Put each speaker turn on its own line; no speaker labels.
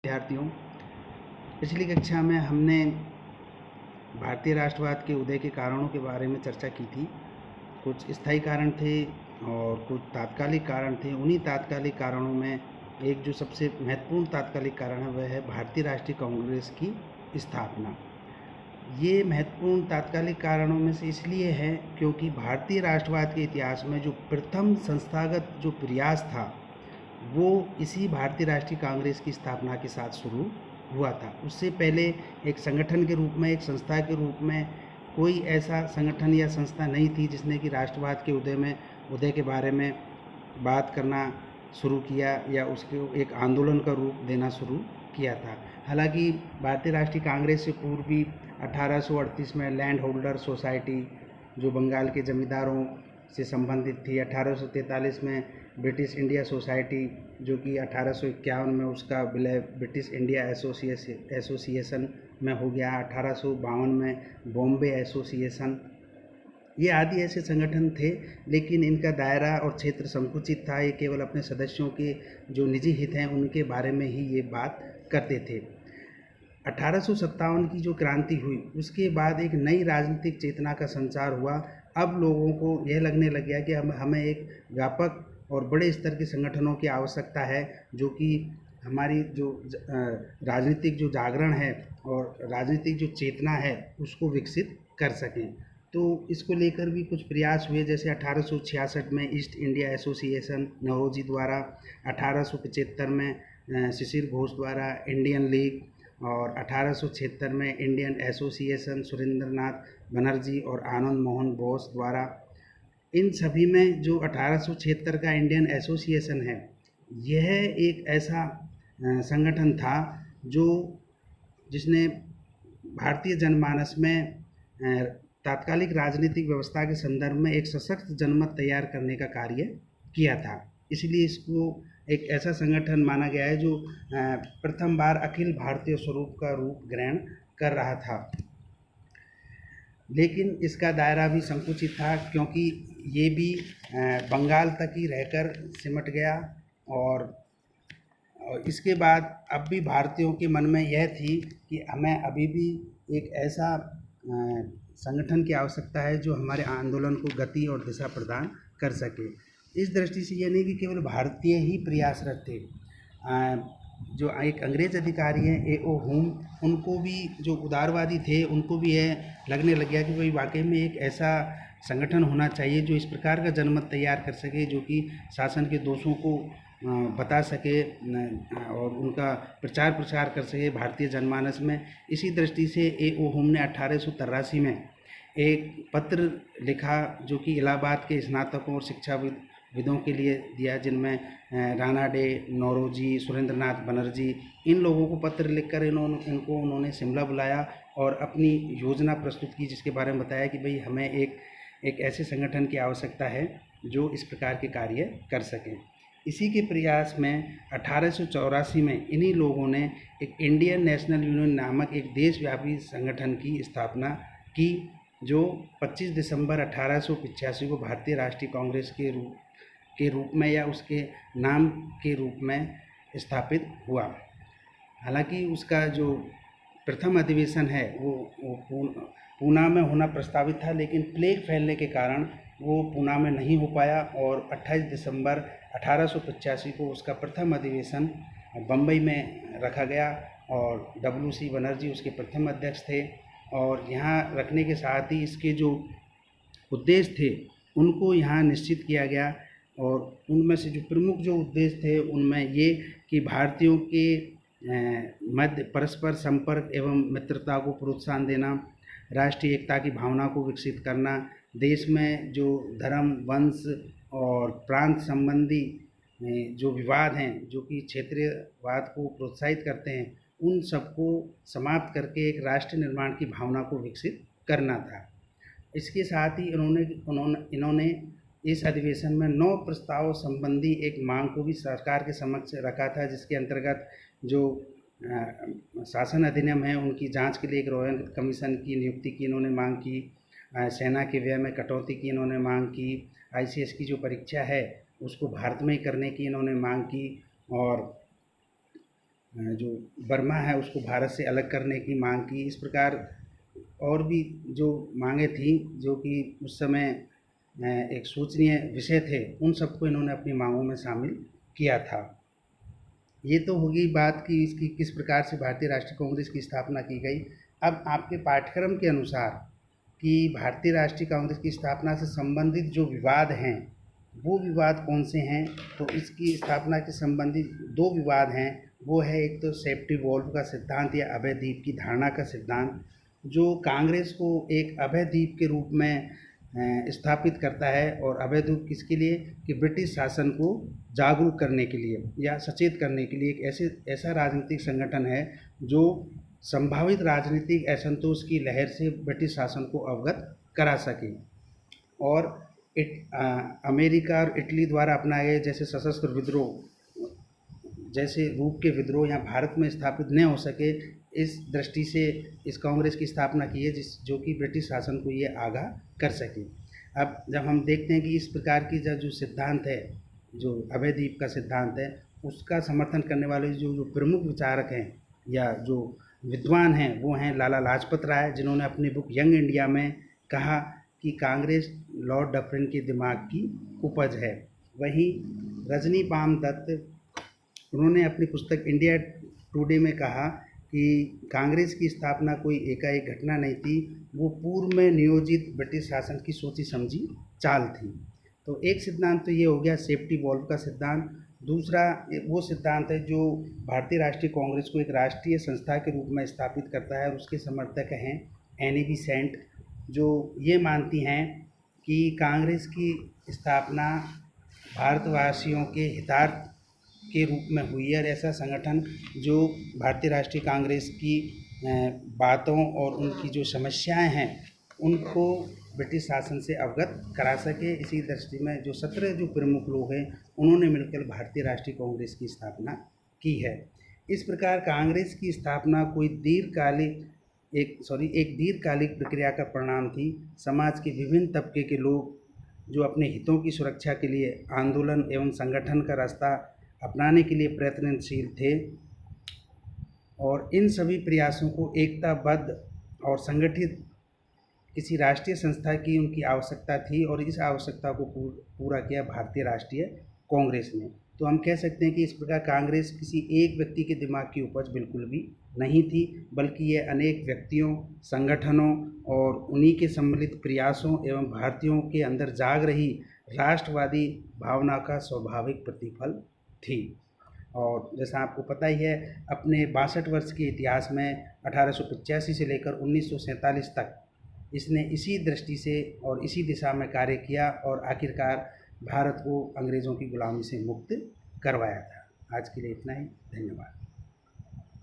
विद्यार्थियों, पिछली कक्षा में हमने भारतीय राष्ट्रवाद के उदय के कारणों के बारे में चर्चा की थी। कुछ स्थायी कारण थे और कुछ तात्कालिक कारण थे। उन्हीं तात्कालिक कारणों में एक जो सबसे महत्वपूर्ण तात्कालिक कारण है वह है भारतीय राष्ट्रीय कांग्रेस की स्थापना। ये महत्वपूर्ण तात्कालिक कारणों में से इसलिए है क्योंकि भारतीय राष्ट्रवाद के इतिहास में जो प्रथम संस्थागत जो प्रयास था वो इसी भारतीय राष्ट्रीय कांग्रेस की स्थापना के साथ शुरू हुआ था। उससे पहले एक संगठन के रूप में, एक संस्था के रूप में कोई ऐसा संगठन या संस्था नहीं थी जिसने कि राष्ट्रवाद के उदय के बारे में बात करना शुरू किया या उसको एक आंदोलन का रूप देना शुरू किया था। हालांकि भारतीय राष्ट्रीय कांग्रेस से पूर्व भी 1838 में लैंड होल्डर सोसाइटी जो बंगाल के जमींदारों से संबंधित थी, 1843 में ब्रिटिश इंडिया सोसाइटी जो कि 1851 में उसका विलय ब्रिटिश इंडिया एसोसिएशन में हो गया, 1852 में बॉम्बे एसोसिएशन, ये आदि ऐसे संगठन थे। लेकिन इनका दायरा और क्षेत्र संकुचित था। ये केवल अपने सदस्यों के जो निजी हित हैं उनके बारे में ही ये बात करते थे। 1857 की जो क्रांति हुई उसके बाद एक नई राजनीतिक चेतना का संचार हुआ। अब लोगों को यह लगने लग गया कि हमें एक व्यापक और बड़े स्तर के संगठनों की आवश्यकता है जो कि हमारी जो राजनीतिक जो जागरण है और राजनीतिक जो चेतना है उसको विकसित कर सकें। तो इसको लेकर भी कुछ प्रयास हुए, जैसे 1866 में ईस्ट इंडिया एसोसिएशन नौरोजी द्वारा, 1875 में शिशिर घोष द्वारा इंडियन लीग, और 1876 में इंडियन एसोसिएशन सुरेंद्रनाथ बनर्जी और आनंद मोहन बोस द्वारा। इन सभी में जो 1876 का इंडियन एसोसिएशन है यह एक ऐसा संगठन था जिसने भारतीय जनमानस में तात्कालिक राजनीतिक व्यवस्था के संदर्भ में एक सशक्त जनमत तैयार करने का कार्य किया था। इसलिए इसको एक ऐसा संगठन माना गया है जो प्रथम बार अखिल भारतीय स्वरूप का रूप ग्रहण कर रहा था। लेकिन इसका दायरा भी संकुचित था क्योंकि ये भी बंगाल तक ही रहकर सिमट गया। और इसके बाद अब भी भारतीयों के मन में यह थी कि हमें अभी भी एक ऐसा संगठन की आवश्यकता है जो हमारे आंदोलन को गति और दिशा प्रदान कर सके। इस दृष्टि से यह नहीं कि केवल भारतीय ही प्रयासरत थे। जो एक अंग्रेज़ अधिकारी हैं A.O. हुम, उनको भी जो उदारवादी थे उनको भी यह लगने लग गया कि भाई वाकई में एक ऐसा संगठन होना चाहिए जो इस प्रकार का जनमत तैयार कर सके जो कि शासन के दोषों को बता सके और उनका प्रचार प्रसार कर सके भारतीय जनमानस में। इसी दृष्टि से A.O. हुम ने 1883 में एक पत्र लिखा जो कि इलाहाबाद के स्नातकों और शिक्षाविदों के लिए दिया, जिनमें राणा डे, नौरोजी, सुरेंद्रनाथ बनर्जी, इन लोगों को पत्र लिखकर उन्होंने शिमला बुलाया और अपनी योजना प्रस्तुत की, जिसके बारे में बताया कि भाई हमें एक ऐसे संगठन की आवश्यकता है जो इस प्रकार के कार्य कर सकें। इसी के प्रयास में 1884 में इन्हीं लोगों ने एक इंडियन नेशनल यूनियन नामक एक देशव्यापी संगठन की स्थापना की जो 25 दिसंबर 1885 को भारतीय राष्ट्रीय कांग्रेस के रूप में या उसके नाम के रूप में स्थापित हुआ। हालांकि उसका जो प्रथम अधिवेशन है वो पूना में होना प्रस्तावित था, लेकिन प्लेग फैलने के कारण वो पूना में नहीं हो पाया और 28 दिसंबर 1885 को उसका प्रथम अधिवेशन बम्बई में रखा गया और W.C. बनर्जी उसके प्रथम अध्यक्ष थे। और यहाँ रखने के साथ ही इसके जो उद्देश्य थे उनको यहाँ निश्चित किया गया और उनमें से जो प्रमुख जो उद्देश्य थे उनमें ये कि भारतीयों के मध्य परस्पर संपर्क एवं मित्रता को प्रोत्साहन देना, राष्ट्रीय एकता की भावना को विकसित करना, देश में जो धर्म, वंश और प्रांत संबंधी जो विवाद हैं जो कि क्षेत्रीयवाद को प्रोत्साहित करते हैं उन सबको समाप्त करके एक राष्ट्र निर्माण की भावना को विकसित करना था। इसके साथ ही इन्होंने इस अधिवेशन में 9 प्रस्ताव संबंधी एक मांग को भी सरकार के समक्ष रखा था, जिसके अंतर्गत जो शासन अधिनियम है उनकी जांच के लिए एक रॉयल कमीशन की नियुक्ति की इन्होंने मांग की, सेना के व्यय में कटौती की इन्होंने मांग की, ICS की जो परीक्षा है उसको भारत में ही करने की इन्होंने मांग की और जो बर्मा है उसको भारत से अलग करने की मांग की। इस प्रकार और भी जो मांगें थी जो कि उस समय एक सोचनीय विषय थे, उन सबको इन्होंने अपनी मांगों में शामिल किया था। ये तो होगी बात कि इसकी किस प्रकार से भारतीय राष्ट्रीय कांग्रेस की स्थापना की गई। अब आपके पाठ्यक्रम के अनुसार कि भारतीय राष्ट्रीय कांग्रेस की स्थापना से संबंधित जो विवाद हैं वो विवाद कौन से हैं, तो इसकी स्थापना के संबंधित दो विवाद हैं। वो है एक तो सेफ्टी वॉल्व का सिद्धांत या अभय द्वीप की धारणा का सिद्धांत, जो कांग्रेस को एक अभय द्वीप के रूप में स्थापित करता है। और अभय द्वीप किसके लिए, कि ब्रिटिश शासन को जागरूक करने के लिए या सचेत करने के लिए एक ऐसा राजनीतिक संगठन है जो संभावित राजनीतिक असंतोष की लहर से ब्रिटिश शासन को अवगत करा सके। और अमेरिका और इटली द्वारा अपनाए गए जैसे सशस्त्र विद्रोह, जैसे रूप के विद्रोह यहाँ भारत में स्थापित न हो सके, इस दृष्टि से इस कांग्रेस की स्थापना की है जो कि ब्रिटिश शासन को ये आगाह कर सके। अब जब हम देखते हैं कि इस प्रकार की जो सिद्धांत है, जो अभय द्वीप का सिद्धांत है, उसका समर्थन करने वाले जो प्रमुख विचारक हैं या जो विद्वान हैं वो हैं लाला लाजपत राय, जिन्होंने अपनी बुक यंग इंडिया में कहा कि कांग्रेस लॉर्ड डफरिन के दिमाग की उपज है। वहीं रजनी पाम दत्त, उन्होंने अपनी पुस्तक इंडिया टुडे में कहा कि कांग्रेस की स्थापना कोई एकाएक घटना नहीं थी, वो पूर्व में नियोजित ब्रिटिश शासन की सोची समझी चाल थी। तो एक सिद्धांत तो ये हो गया सेफ्टी वॉल्व का सिद्धांत। दूसरा वो सिद्धांत है जो भारतीय राष्ट्रीय कांग्रेस को एक राष्ट्रीय संस्था के रूप में स्थापित करता है, और उसके समर्थक हैं एनी बेसेंट, जो ये मानती हैं कि कांग्रेस की स्थापना भारतवासियों के हितार्थ के रूप में हुई है, और ऐसा संगठन जो भारतीय राष्ट्रीय कांग्रेस की बातों और उनकी जो समस्याएं हैं उनको ब्रिटिश शासन से अवगत करा सके। इसी दृष्टि में जो 17 जो प्रमुख लोग हैं उन्होंने मिलकर भारतीय राष्ट्रीय कांग्रेस की स्थापना की है। इस प्रकार कांग्रेस की स्थापना कोई एक दीर्घकालिक प्रक्रिया का परिणाम थी। समाज के विभिन्न तबके के लोग जो अपने हितों की सुरक्षा के लिए आंदोलन एवं संगठन का रास्ता अपनाने के लिए प्रयत्नशील थे, और इन सभी प्रयासों को एकताबद्ध और संगठित किसी राष्ट्रीय संस्था की उनकी आवश्यकता थी, और इस आवश्यकता को पूरा किया भारतीय राष्ट्रीय कांग्रेस ने। तो हम कह सकते हैं कि इस प्रकार कांग्रेस किसी एक व्यक्ति के दिमाग की उपज बिल्कुल भी नहीं थी, बल्कि ये अनेक व्यक्तियों, संगठनों और उन्हीं के सम्मिलित प्रयासों एवं भारतीयों के अंदर जाग रही राष्ट्रवादी भावना का स्वाभाविक प्रतिफल थी। और जैसा आपको पता ही है, अपने 62 वर्ष के इतिहास में 1885 से लेकर 1947 तक इसने इसी दृष्टि से और इसी दिशा में कार्य किया, और आखिरकार भारत को अंग्रेज़ों की गुलामी से मुक्त करवाया था। आज के लिए इतना ही, धन्यवाद।